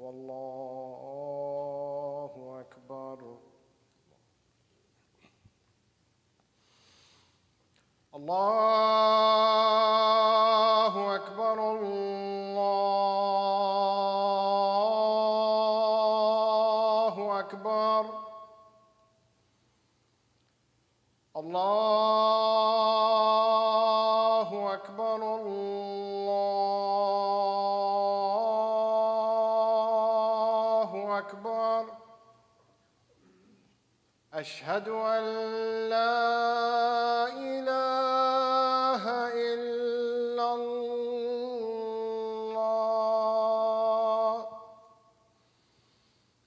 والله أكبر. الله أكبر. الله أكبر. الله أكبر. الله أكبر. أشهد أن لا إله إلا الله.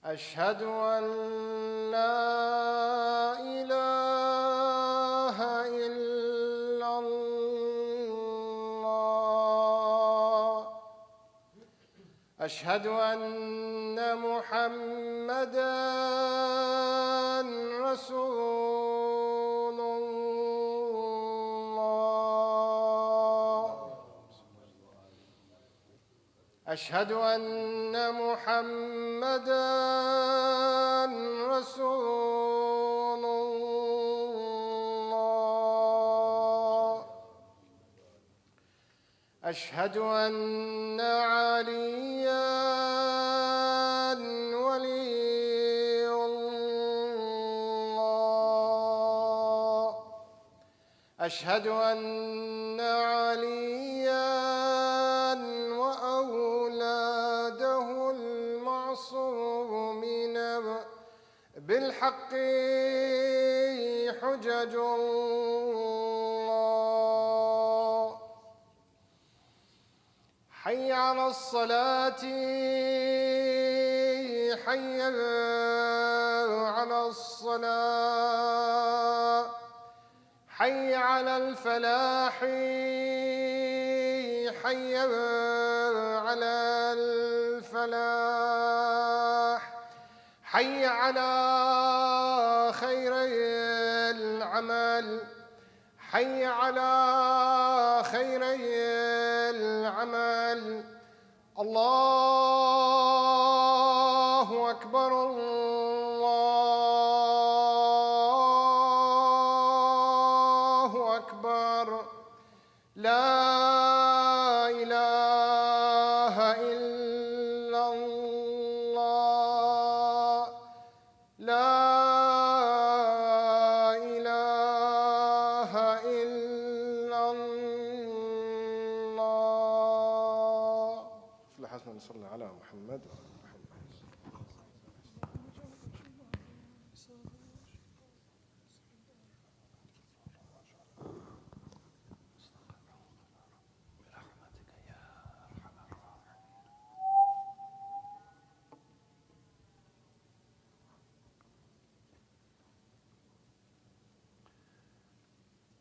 أشهد أن لا إله إلا الله. أشهد أن محمدًا رسول الله. أشهد أن محمدًا رسول الله. أشهد أن عليًّا ولي الله. أشهد أن عليًّا وأولاده المعصومين بالحق حجج الله. حي على الصلاة. حي على الصلاة. حي على الفلاح. حي على الفلاح. حي على خير العمل. حي على خير العمل. الله أكبر. الله أكبر. لا إله إلا الله. لا إله إلا الله. فلحسنا نصلي على محمد.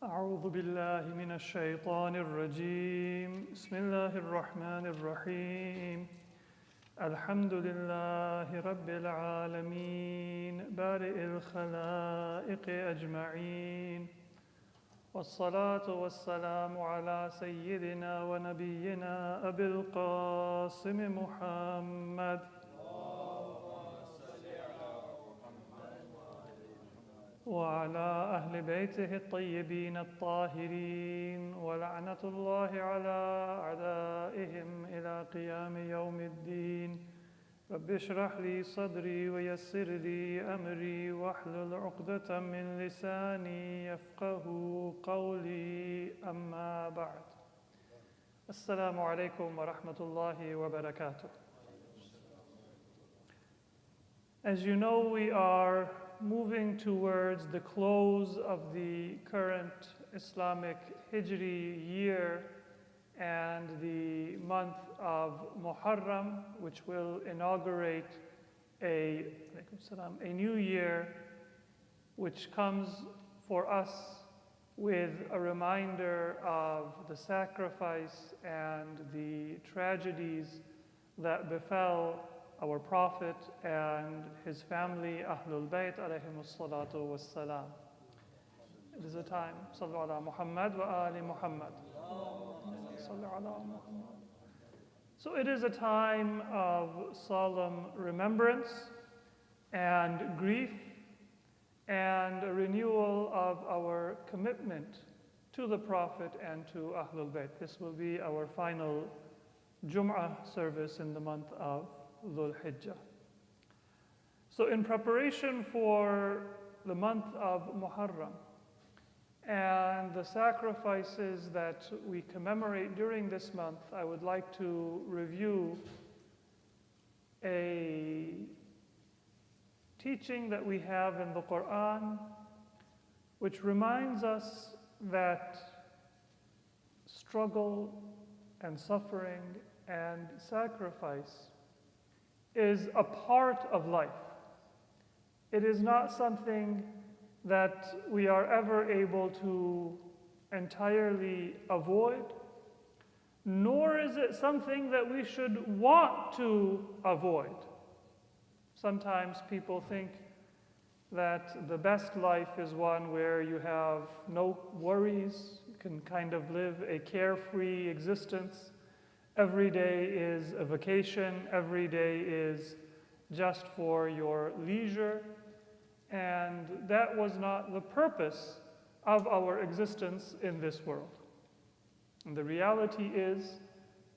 أعوذ بالله من الشيطان الرجيم. بسم الله الرحمن الرحيم. الحمد لله رب العالمين بارئ الخلائق أجمعين، والصلاة والسلام على سيدنا ونبينا أبي القاسم محمد وعلى أهل بيته الطيبين الطاهرين، ولعنة الله على أعدائهم إلى قيام يوم الدين. رب اشرح لي صدري ويسر لي أمري واحلل عقدة من لساني يفقه قولي. أما بعد. السلام عليكم ورحمة الله وبركاته. As you know, we are moving towards the close of the current Islamic Hijri year and the month of Muharram, which will inaugurate a new year, which comes for us with a reminder of the sacrifice and the tragedies that befell our Prophet and his family, Ahlul Bayt alayhimus salatu wassalam. It is a time, Sallu ala Muhammad wa ali Muhammad. So it is a time of solemn remembrance and grief and a renewal of our commitment to the Prophet and to Ahlul Bayt. This will be our final Jum'ah service in the month of al-Hijjah. So in preparation for the month of Muharram and the sacrifices that we commemorate during this month, I would like to review a teaching that we have in the Quran, which reminds us that struggle and suffering and sacrifice is a part of life. It is not something that we are ever able to entirely avoid, nor is it something that we should want to avoid. Sometimes people think that the best life is one where you have no worries, you can kind of live a carefree existence. Every day is a vacation, every day is just for your leisure. And that was not the purpose of our existence in this world. And the reality is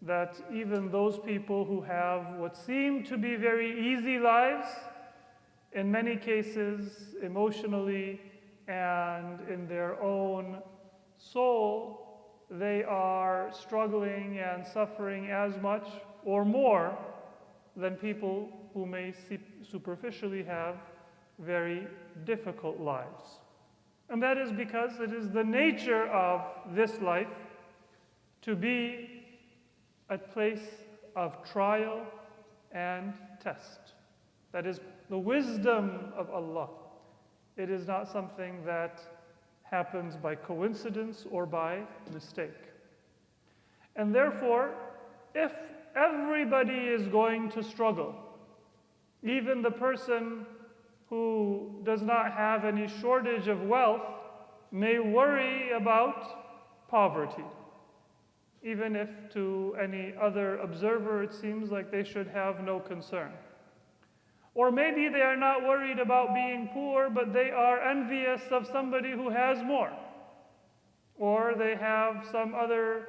that even those people who have what seem to be very easy lives, in many cases, emotionally and in their own soul, they are struggling and suffering as much or more than people who may superficially have very difficult lives. And that is because it is the nature of this life to be a place of trial and test. That is the wisdom of Allah. It is not something that happens by coincidence or by mistake. And therefore, if everybody is going to struggle, even the person who does not have any shortage of wealth may worry about poverty, even if to any other observer it seems like they should have no concern. Or maybe they are not worried about being poor, but they are envious of somebody who has more. Or they have some other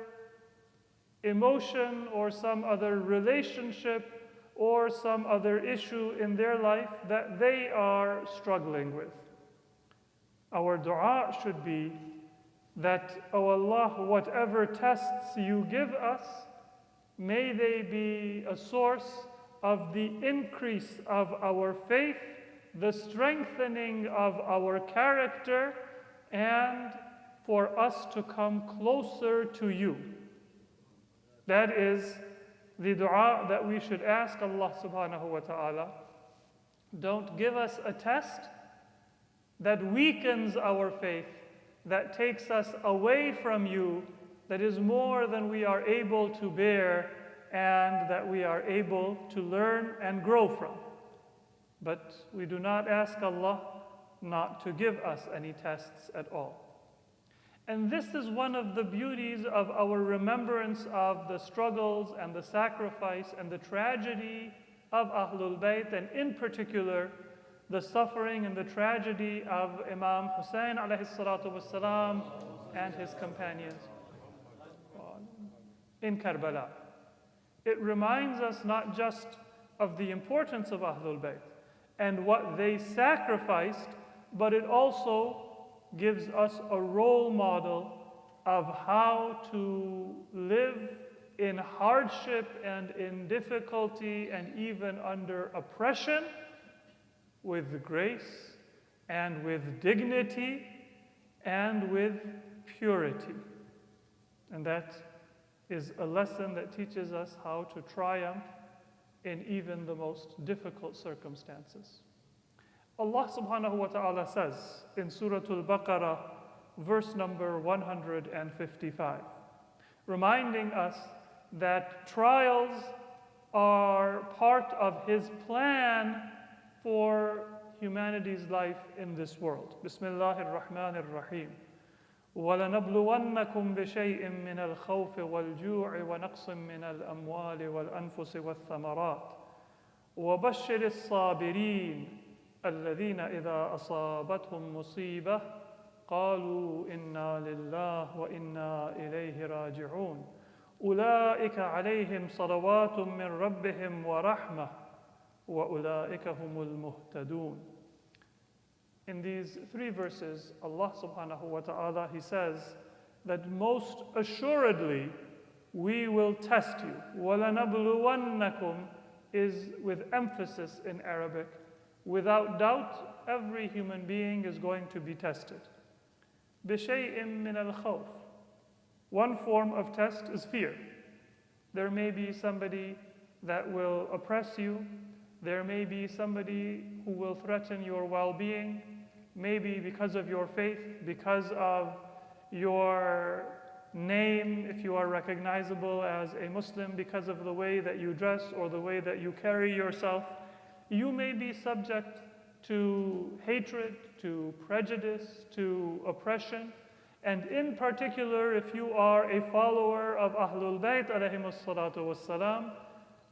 emotion or some other relationship or some other issue in their life that they are struggling with. Our dua should be that, O Allah, whatever tests you give us, may they be a source of the increase of our faith, the strengthening of our character, and for us to come closer to you. That is the dua that we should ask Allah subhanahu wa ta'ala. Don't give us a test that weakens our faith, that takes us away from you, that is more than we are able to bear and that we are able to learn and grow from. But we do not ask Allah not to give us any tests at all. And this is one of the beauties of our remembrance of the struggles and the sacrifice and the tragedy of Ahlul Bayt, and in particular, the suffering and the tragedy of Imam Hassan alayhi salatu wassalam and his companions in Karbala. It reminds us not just of the importance of Ahlul Bayt and what they sacrificed, but it also gives us a role model of how to live in hardship and in difficulty and even under oppression with grace and with dignity and with purity. And that is a lesson that teaches us how to triumph in even the most difficult circumstances. Allah subhanahu wa ta'ala says in Surah Al-Baqarah, verse number 155, reminding us that trials are part of His plan for humanity's life in this world. Bismillahir Rahmanir Rahim. وَلَنَبْلُوَنَّكُمْ بِشَيْءٍ مِّنَ الْخَوْفِ وَالْجُوعِ وَنَقْصٍ مِّنَ الْأَمْوَالِ وَالْأَنفُسِ وَالثَّمَرَاتِ وَبَشِّرِ الصَّابِرِينَ الَّذِينَ إِذَا أَصَابَتْهُم مُّصِيبَةٌ قَالُوا إِنَّا لِلَّهِ وَإِنَّا إِلَيْهِ رَاجِعُونَ أُولَٰئِكَ عَلَيْهِمْ صَلَوَاتٌ مِّن رَّبِّهِمْ وَرَحْمَةٌ وَأُولَٰئِكَ هُمُ الْمُهْتَدُونَ. In these three verses, Allah subhanahu wa ta'ala, He says that most assuredly we will test you. وَلَنَبْلُوَنَّكُمْ is with emphasis in Arabic. Without doubt, every human being is going to be tested. بِشَيْءٍ مِّنَ الْخَوْفِ. One form of test is fear. There may be somebody that will oppress you. There may be somebody who will threaten your well-being, maybe because of your faith, because of your name, if you are recognizable as a Muslim, because of the way that you dress or the way that you carry yourself. You may be subject to hatred, to prejudice, to oppression. And in particular, if you are a follower of Ahlul Bayt alayhimus salatu wassalam,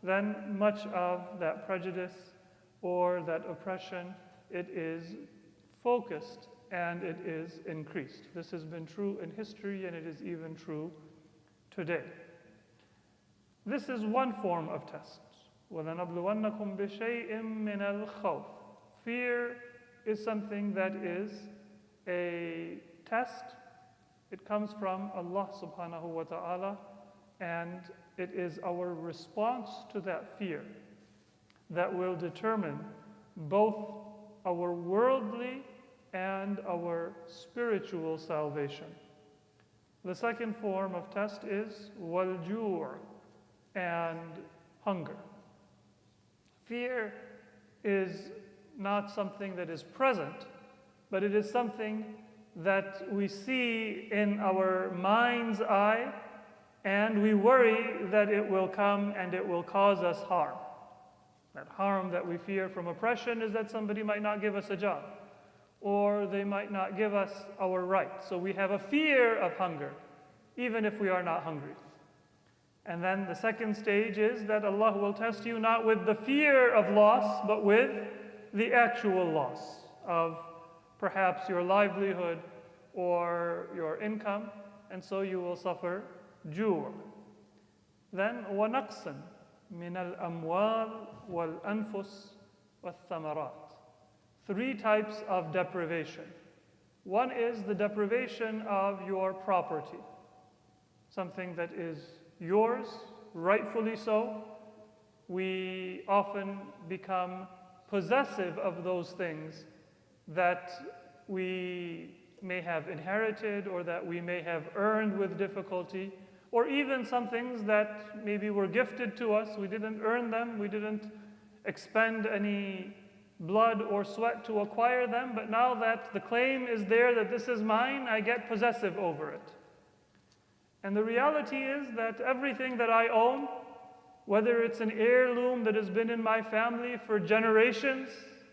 then much of that prejudice or that oppression, it is focused and it is increased. This has been true in history and it is even true today. This is one form of test. وَلَنَبْلُوَنَّكُمْ بِشَيْءٍ مِّنَ الْخَوْفِ. Fear is something that is a test. It comes from Allah subhanahu wa ta'ala, and it is our response to that fear that will determine both our worldly and our spiritual salvation. The second form of test is wal-ju' and hunger. Fear is not something that is present, but it is something that we see in our mind's eye, and we worry that it will come and it will cause us harm. That harm that we fear from oppression is that somebody might not give us a job, or they might not give us our rights. So we have a fear of hunger, even if we are not hungry. And then the second stage is that Allah will test you not with the fear of loss, but with the actual loss of perhaps your livelihood or your income, and so you will suffer ju'. Then وَنَقْصٍ مِّنَ الْأَمْوَالِ وَالْأَنفُسِ وَالثَّمَرَاتِ. Three types of deprivation. One is the deprivation of your property, something that is yours, rightfully so. We often become possessive of those things that we may have inherited or that we may have earned with difficulty, or even some things that maybe were gifted to us. We didn't earn them, we didn't expend any blood or sweat to acquire them, but now that the claim is there that this is mine, I get possessive over it. And the reality is that everything that I own, whether it's an heirloom that has been in my family for generations,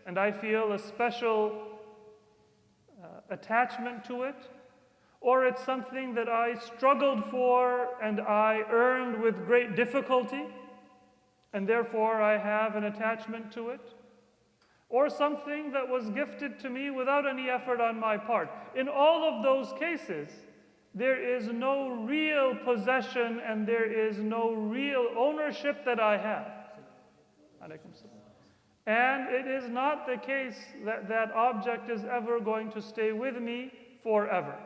and I feel a special attachment to it, or it's something that I struggled for and I earned with great difficulty, and therefore I have an attachment to it, or something that was gifted to me without any effort on my part. In all of those cases, there is no real possession and there is no real ownership that I have. And it is not the case that that object is ever going to stay with me forever,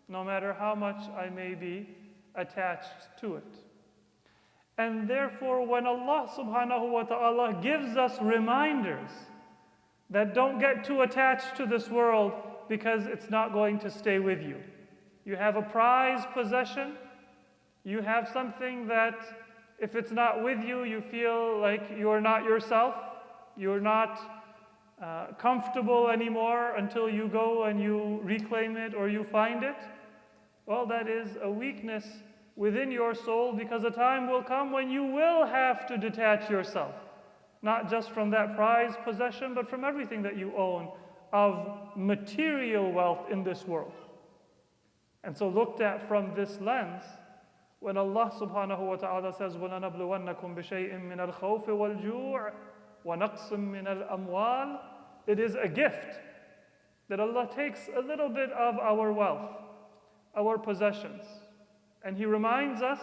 no matter how much I may be attached to it. And therefore, when Allah subhanahu wa ta'ala gives us reminders that don't get too attached to this world because it's not going to stay with you. You have a prized possession. You have something that if it's not with you, you feel like you're not yourself. You're not comfortable anymore until you go and you reclaim it or you find it. Well, that is a weakness within your soul, because a time will come when you will have to detach yourself, not just from that prized possession, but from everything that you own of material wealth in this world. And so looked at from this lens, when Allah subhanahu wa ta'ala says, وَلَنَبْلُوَنَّكُمْ بِشَيْءٍ مِّنَ الْخَوْفِ وَالْجُوعِ وَنَقْصٍ مِّنَ الْأَمْوَالِ, it is a gift that Allah takes a little bit of our wealth, our possessions, and He reminds us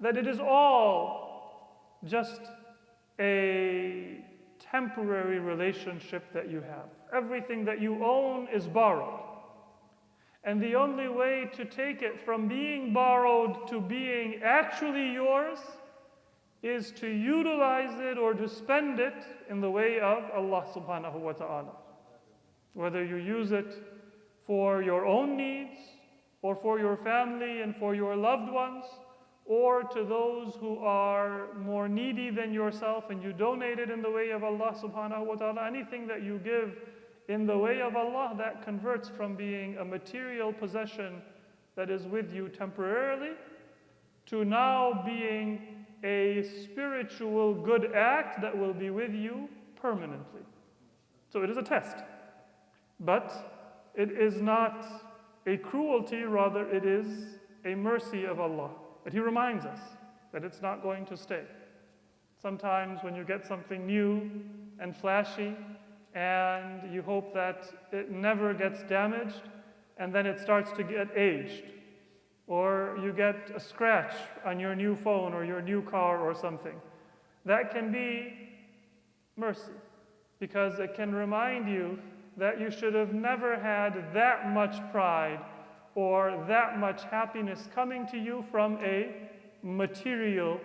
that it is all just a temporary relationship that you have. Everything that you own is borrowed. And the only way to take it from being borrowed to being actually yours is to utilize it or to spend it in the way of Allah subhanahu wa ta'ala. Whether you use it for your own needs, or for your family and for your loved ones, or to those who are more needy than yourself and you donate it in the way of Allah subhanahu wa ta'ala, anything that you give in the way of Allah, that converts from being a material possession that is with you temporarily to now being a spiritual good act that will be with you permanently. So it is a test. But it is not a cruelty, rather it is a mercy of Allah. But He reminds us that it's not going to stay. Sometimes when you get something new and flashy, and you hope that it never gets damaged, and then it starts to get aged. Or you get a scratch on your new phone or your new car or something. That can be mercy, because it can remind you that you should have never had that much pride or that much happiness coming to you from a material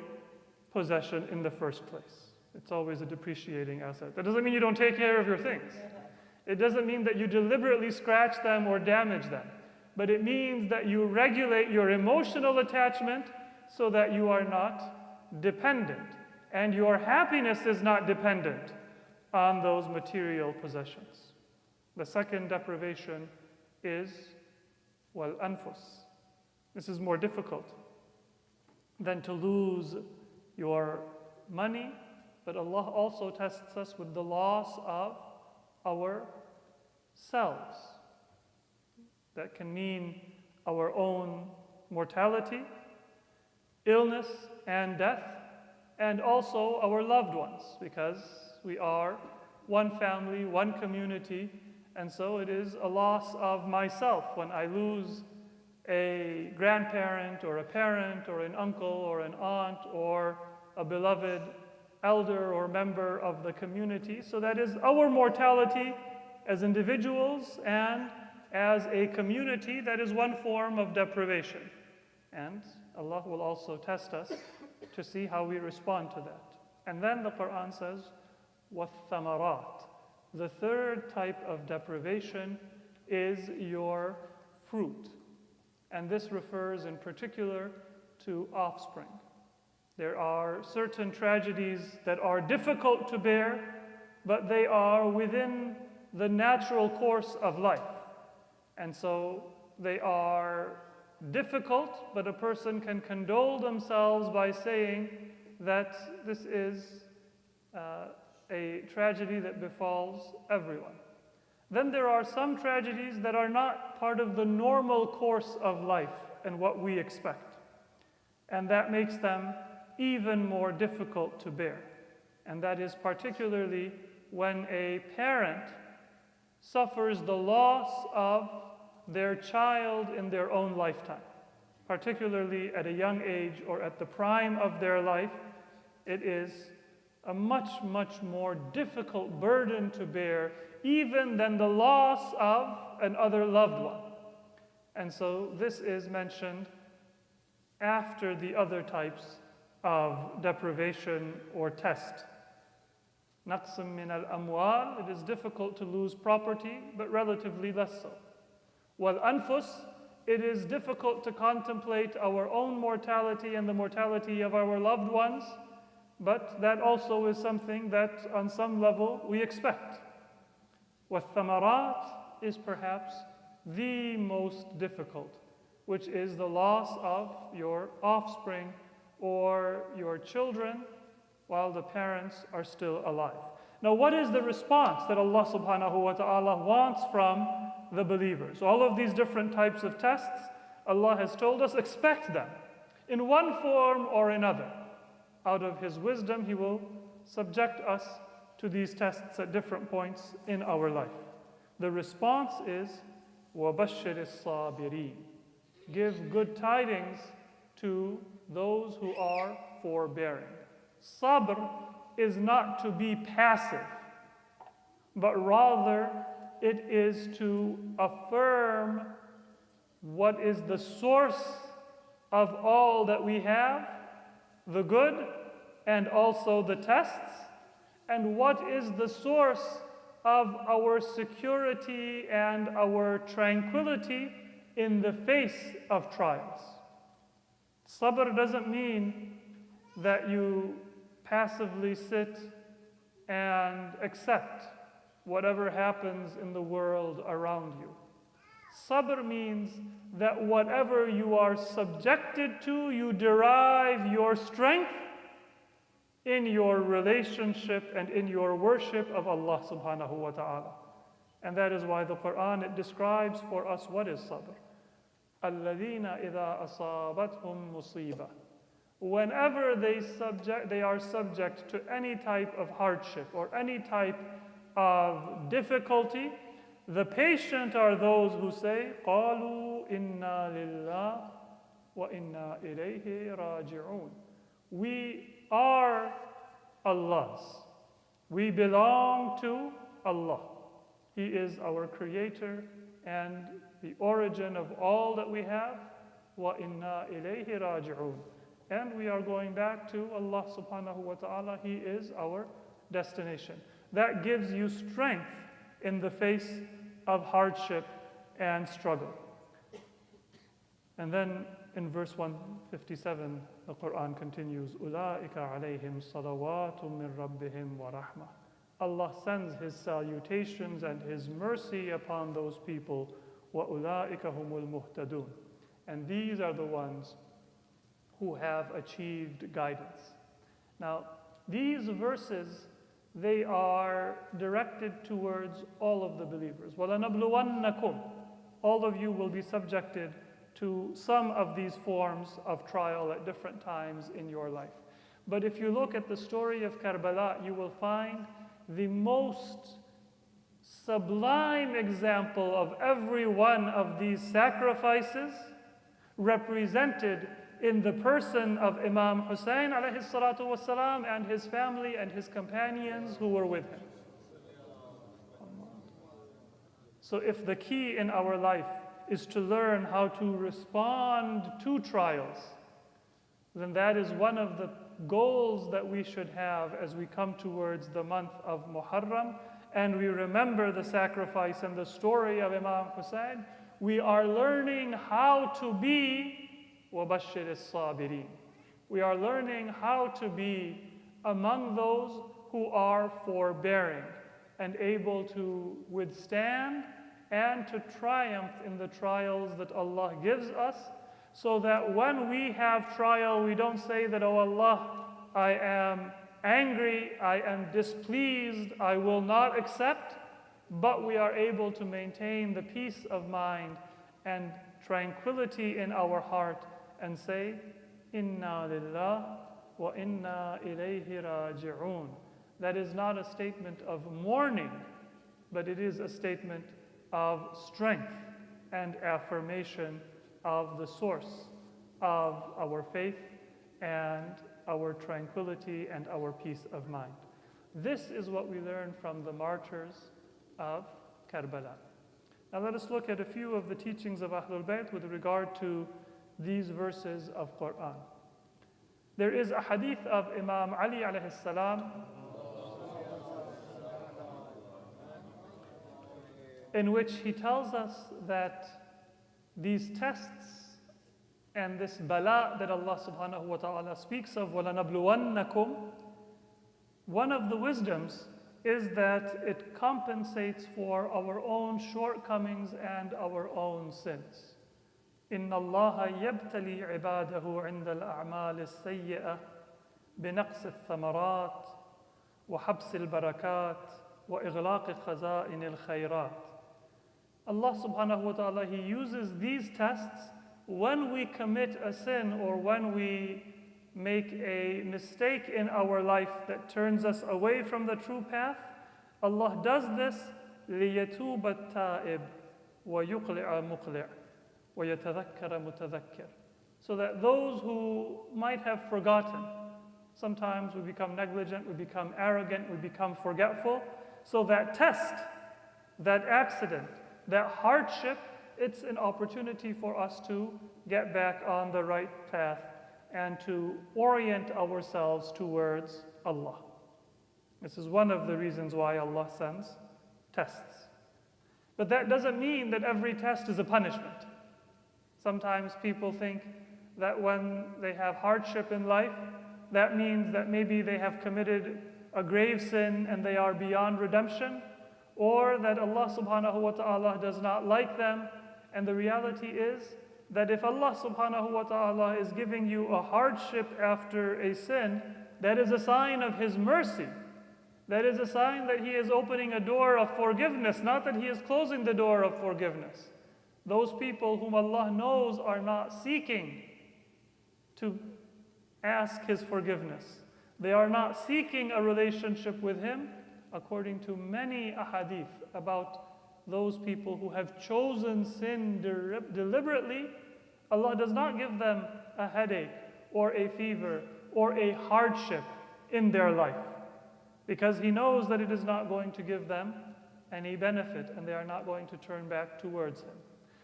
possession in the first place. It's always a depreciating asset. That doesn't mean you don't take care of your things. It doesn't mean that you deliberately scratch them or damage them. But it means that you regulate your emotional attachment so that you are not dependent. And your happiness is not dependent on those material possessions. The second deprivation is wal-anfus. This is more difficult than to lose your money, but Allah also tests us with the loss of our selves. That can mean our own mortality, illness and death, and also our loved ones, because we are one family, one community, and so it is a loss of myself when I lose a grandparent or a parent or an uncle or an aunt or a beloved elder or member of the community. So that is our mortality as individuals, and as a community, that is one form of deprivation. And Allah will also test us to see how we respond to that. And then the Quran says, وَالثَّمَرَاتِ. The third type of deprivation is your fruit. And this refers in particular to offspring. There are certain tragedies that are difficult to bear, but they are within the natural course of life. And so they are difficult, but a person can condole themselves by saying that this is a tragedy that befalls everyone. Then there are some tragedies that are not part of the normal course of life and what we expect. And that makes them even more difficult to bear. And that is particularly when a parent suffers the loss of their child in their own lifetime. Particularly at a young age or at the prime of their life, it is a much, much more difficult burden to bear even than the loss of another loved one. And so this is mentioned after the other types of deprivation or test. Naqsim min al-amwal, it is difficult to lose property, but relatively less so. Wal-anfus, it is difficult to contemplate our own mortality and the mortality of our loved ones, but that also is something that on some level we expect. Wath-thamarat is perhaps the most difficult, which is the loss of your offspring or your children while the parents are still alive. Now, what is the response that Allah subhanahu wa ta'ala wants from the believers? All of these different types of tests, Allah has told us, expect them in one form or another. Out of His wisdom, He will subject us to these tests at different points in our life. The response is, وَبَشِّرِ الصَّابِرِينَ. Give good tidings to those who are forbearing. Sabr is not to be passive, but rather it is to affirm what is the source of all that we have, the good and also the tests, and what is the source of our security and our tranquility in the face of trials. Sabr doesn't mean that you passively sit and accept whatever happens in the world around you. Sabr means that whatever you are subjected to, you derive your strength in your relationship and in your worship of Allah subhanahu wa ta'ala. And that is why the Quran, it describes for us what is sabr. الَّذِينَ إِذَا أَصَابَتْهُمْ مُصِيبَةٌ. Whenever they are subject to any type of hardship or any type of difficulty, the patient are those who say, قَالُوا إِنَّا لِلَّهِ وَإِنَّا إِلَيْهِ رَاجِعُونَ. We are Allah's. We belong to Allah. He is our creator and the origin of all that we have. وَإِنَّا إِلَيْهِ رَاجِعُونَ. And we are going back to Allah subhanahu wa ta'ala. He is our destination. That gives you strength in the face of hardship and struggle. And then in verse 157, the Quran continues, أُولَٰئِكَ عَلَيْهِمْ صَلَوَاتٌ مِّن رَبِّهِمْ وَرَحْمَةٌ. Allah sends His salutations and His mercy upon those people. وَأُولَٰئِكَ هُمُ الْمُهْتَدُونَ. And these are the ones who have achieved guidance. Now, these verses, they are directed towards all of the believers. وَلَنَبْلُوَنَّكُمْ. All of you will be subjected to some of these forms of trial at different times in your life. But if you look at the story of Karbala, you will find the most sublime example of every one of these sacrifices represented in the person of Imam Hussein alayhi salatu wasalam and his family and his companions who were with him. So if the key in our life is to learn how to respond to trials, then that is one of the goals that we should have as we come towards the month of Muharram and we remember the sacrifice and the story of Imam Hussein. We are learning how to be وَبَشِّرِ الصَّابِرِينَ. We are learning how to be among those who are forbearing and able to withstand and to triumph in the trials that Allah gives us, so that when we have trial, we don't say that, oh Allah, I am angry, I am displeased, I will not accept, but we are able to maintain the peace of mind and tranquility in our heart and say, Inna lillah wa inna ilayhi raji'un. That is not a statement of mourning, but it is a statement of strength and affirmation of the source of our faith and our tranquility and our peace of mind. This is what we learn from the martyrs of Karbala. Now let us look at a few of the teachings of Ahlul Bayt with regard to these verses of Quran. There is a hadith of Imam Ali alayhi salam in which he tells us that these tests and this bala that Allah subhanahu wa ta'ala speaks of, وَلَنَبْلُوَنَّكُمْ, one of the wisdoms is that it compensates for our own shortcomings and our own sins. إِنَّ اللَّهَ يَبْتَلِي عِبَادَهُ عِنْدَ الْأَعْمَالِ السَّيِّئَةِ بِنَقْصِ الثَّمَرَاتِ وَحَبْسِ الْبَرَكَاتِ وَإِغْلَاقِ خَزَائِنِ الْخَيْرَاتِ. Allah subhanahu wa ta'ala, He uses these tests when we commit a sin or when we make a mistake in our life that turns us away from the true path, Allah does this لِيَتُوبَ التَّائِبُ وَيُقْلِعَ مُقْلِعُ وَيَتَذَكَّرَ مُتَذَكِّرُ. So that those who might have forgotten, sometimes we become negligent, we become arrogant, we become forgetful. So that test, that accident, that hardship, it's an opportunity for us to get back on the right path and to orient ourselves towards Allah. This is one of the reasons why Allah sends tests. But that doesn't mean that every test is a punishment. Sometimes people think that when they have hardship in life, that means that maybe they have committed a grave sin and they are beyond redemption, or that Allah subhanahu wa ta'ala does not like them. And the reality is that if Allah subhanahu wa ta'ala is giving you a hardship after a sin, that is a sign of His mercy. That is a sign that He is opening a door of forgiveness, not that He is closing the door of forgiveness. Those people whom Allah knows are not seeking to ask His forgiveness. They are not seeking a relationship with Him, according to many ahadith about those people who have chosen sin deliberately. Allah does not give them a headache or a fever or a hardship in their life, because He knows that it is not going to give them any benefit and they are not going to turn back towards Him.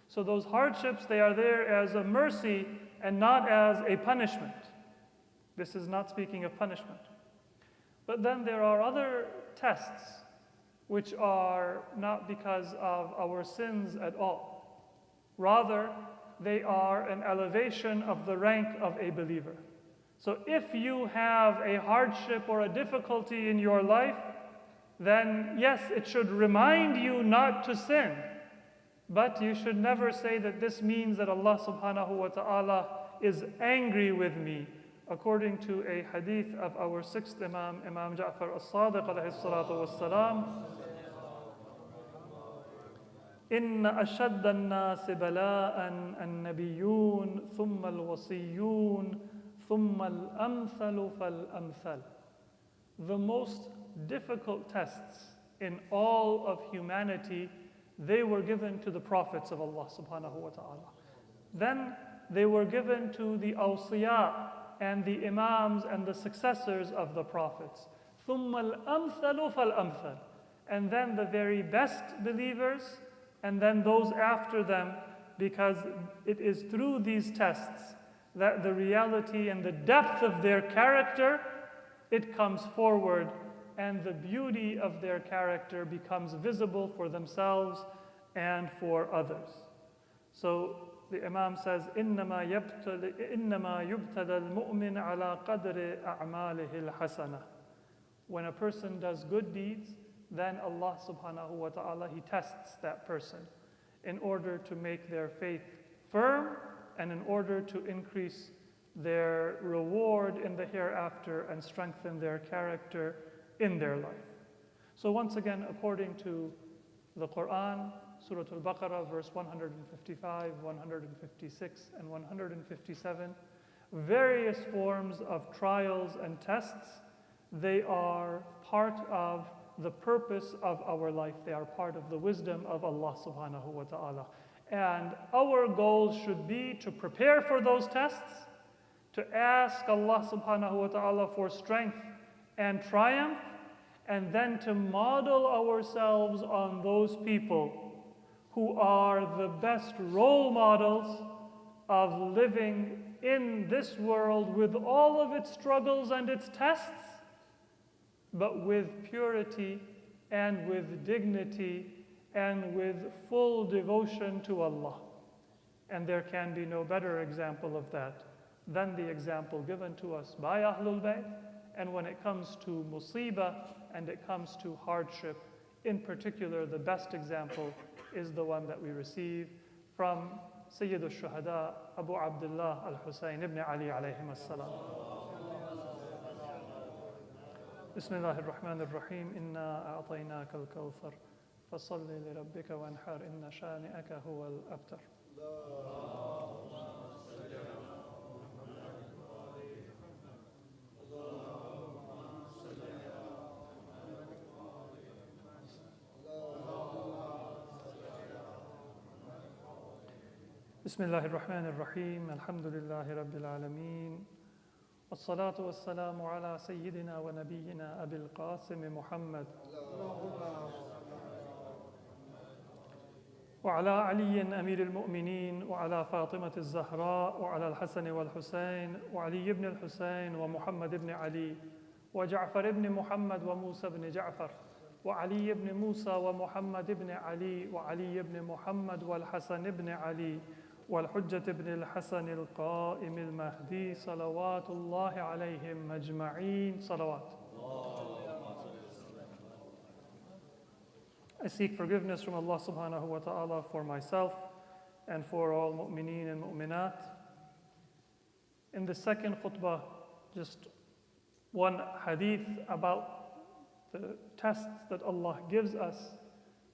So those hardships, they are there as a mercy and not as a punishment. This is not speaking of punishment. But then there are other tests which are not because of our sins at all. Rather, they are an elevation of the rank of a believer. So if you have a hardship or a difficulty in your life, then yes, it should remind you not to sin. But you should never say that this means that Allah subhanahu wa ta'ala is angry with me. According to a hadith of our sixth Imam, Imam Ja'far al-Sadiq alayhi salatu was-salam, إن أشد الناس بلاء النبيون ثم الوصيون ثم الأمثل فالأمثل. The most difficult tests in all of humanity, they were given to the prophets of Allah subhanahu wa ta'ala. Then they were given to the awsiya and the imams and the successors of the prophets. ثم الأمثل فالأمثل. And then the very best believers, and then those after them, because it is through these tests that the reality and the depth of their character, it comes forward, and the beauty of their character becomes visible for themselves and for others. So the Imam says, إِنَّمَا يُبْتَلَى الْمُؤْمِنَ عَلَى قَدْرِ أَعْمَالِهِ الْحَسَنَةِ. When a person does good deeds, then Allah subhanahu wa ta'ala, He tests that person in order to make their faith firm and in order to increase their reward in the hereafter and strengthen their character in their life. So once again, according to the Quran, Surah Al-Baqarah, verse 155, 156, and 157, various forms of trials and tests, they are part of the purpose of our life. They are part of the wisdom of Allah subhanahu wa ta'ala. And our goal should be to prepare for those tests, to ask Allah subhanahu wa ta'ala for strength and triumph, and then to model ourselves on those people who are the best role models of living in this world with all of its struggles and its tests, but with purity and with dignity and with full devotion to Allah. And there can be no better example of that than the example given to us by Ahlul Bayt. And when it comes to musibah and it comes to hardship, in particular, the best example is the one that we receive from Sayyid al-Shuhada, Abu Abdullah al-Husayn ibn Ali alayhim as-salam. بسم الله الرحمن الرحيم إنا أعطيناك الكوثر فصل لربك وانحر إن شانئك هو الأبتر. بسم الله الرحمن الرحيم الحمد لله رب العالمين والصلاة والسلام على سيدنا ونبينا أبي القاسم محمد وعلى علي أمير المؤمنين وعلى فاطمة الزهراء وعلى الحسن والحسين وعلي بن الحسين ومحمد بن علي وجعفر بن محمد وموسى بن جعفر وعلي بن موسى ومحمد بن علي وعلي بن محمد والحسن بن علي والحجة بن الحسن القائم المهدي صلوات الله عليهم أجمعين صلوات. I seek forgiveness from Allah subhanahu wa ta'ala for myself and for all mu'mineen and mu'minat. In the second khutbah, just one hadith about the tests that Allah gives us.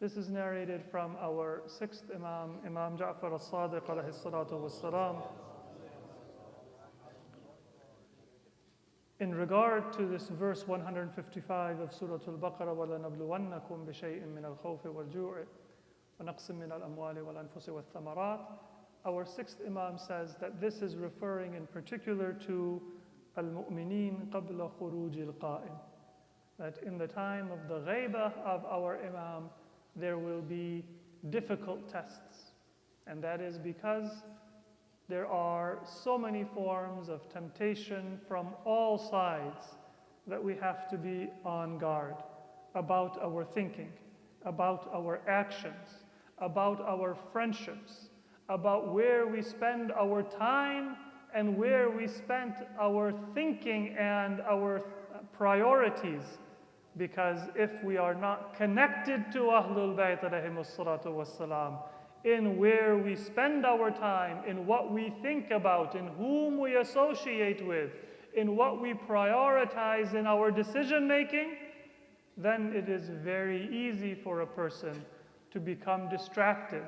This is narrated from our sixth Imam, Imam Ja'far al-Sadiq alayhi salatu wassalam. In regard to this verse 155 of Surah Al-Baqarah, وَلَنَبْلُوَنَّكُمْ بِشَيْءٍ مِّنَ الْخَوْفِ وَالْجُوعِ وَنَقْصٍ مِّنَ الْأَمْوَالِ وَالْأَنفُسِ وَالثَّمَرَاتِ. Our sixth Imam says that this is referring in particular to al-mu'mineen qabla khuruj al-qa'im. That in the time of the ghaibah of our Imam, there will be difficult tests. And that is because there are so many forms of temptation from all sides that we have to be on guard about our thinking, about our actions, about our friendships, about where we spend our time and where we spend our thinking and our priorities. Because if we are not connected to Ahlul Bayt alayhimus salatu wassalam, in where we spend our time, in what we think about, in whom we associate with, in what we prioritize in our decision making, then it is very easy for a person to become distracted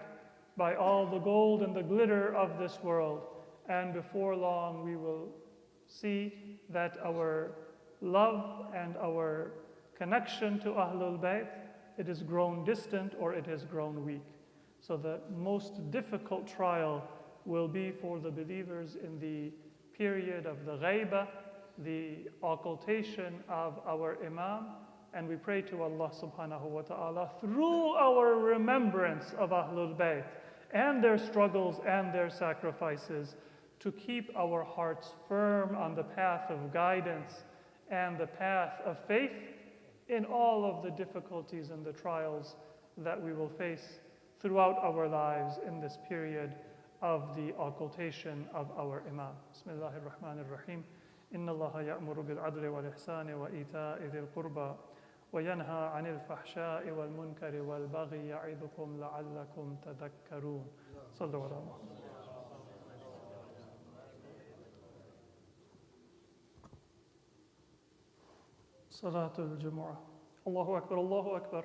by all the gold and the glitter of this world. And before long, we will see that our love and our connection to Ahlul Bayt, it has grown distant or it has grown weak. So the most difficult trial will be for the believers in the period of the ghaibah, the occultation of our Imam, and we pray to Allah subhanahu wa ta'ala through our remembrance of Ahlul Bayt and their struggles and their sacrifices to keep our hearts firm on the path of guidance and the path of faith in all of the difficulties and the trials that we will face throughout our lives in this period of the occultation of our Imam. Bismillahir Rahmanir Rahim. Inna Allaha ya'muru bil adli wal ihsani wa ita'i dhil qurba wa yanha 'anil fahsha'i wal munkari wal baghi ya'idukum la'allakum tadhakkarun. Sallu ala Muhammad. Salatul Jumu'ah. Allahu Akbar, Allahu Akbar.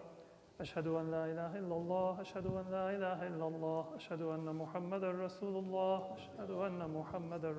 Ashhadu an la ilaha illallah, ashhadu an la ilaha illallah, ashhadu anna Muhammadan Rasulullah, ashhadu anna Muhammadan